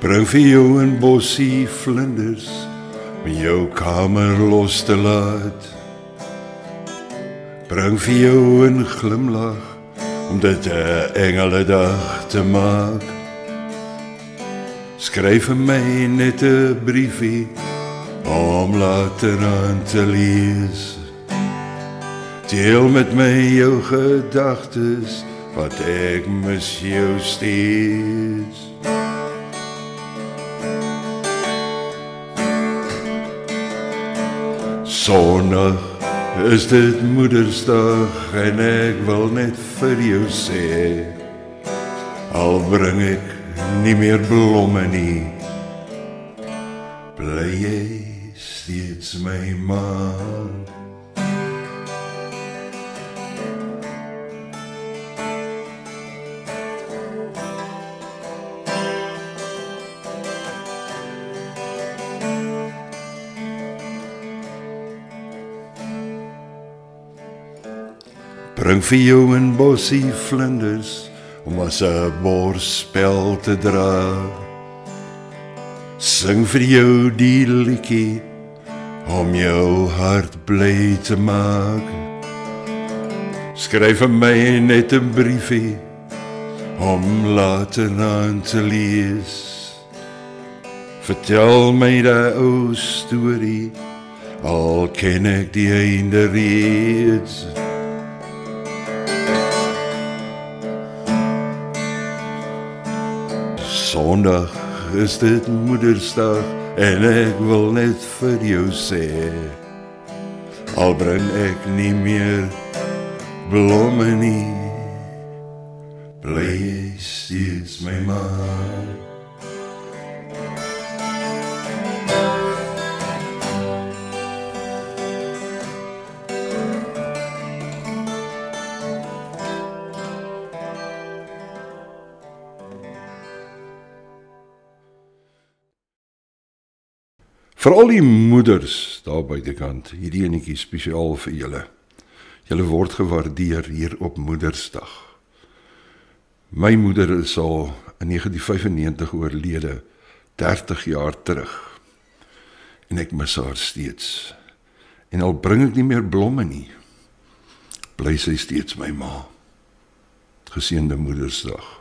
Bring vir jou 'n bossie vlinders om jou kamer los te laat. Bring vir jou 'n glimlach om dit 'n engeledag te maak. Skryf vir my net 'n briefie om later aan te lees. Deel met my jou gedagtes, want ek mis jou steeds. Sondag is dit Moedersdag en ek wil net vir jou sê, al bring ek nie meer blomme nie, bly jy steeds my ma. Bring vir jou 'n bossie vlinders om as 'n borspel te dra. Sing vir jou die liedjie om jou hart bly te maak. Skryf vir my net 'n briefie om later aan te lees. Vertel my daai ou storie, al ken ek die einde reeds. Sondag is dit Moedersdag en ek wil net vir jou sê, al bring ek nie meer blomme nie, bly jy steeds my ma. Vir al die moeders daar buitekant, hierdie enetjie spesiaal vir julle. Julle word gewaardeer hier op Moedersdag. My moeder is al in 1995 oorlede, 30 jaar terug. En ek mis haar steeds. En al bring ek nie meer blomme nie, bly sy steeds my ma. Geseënde Moedersdag.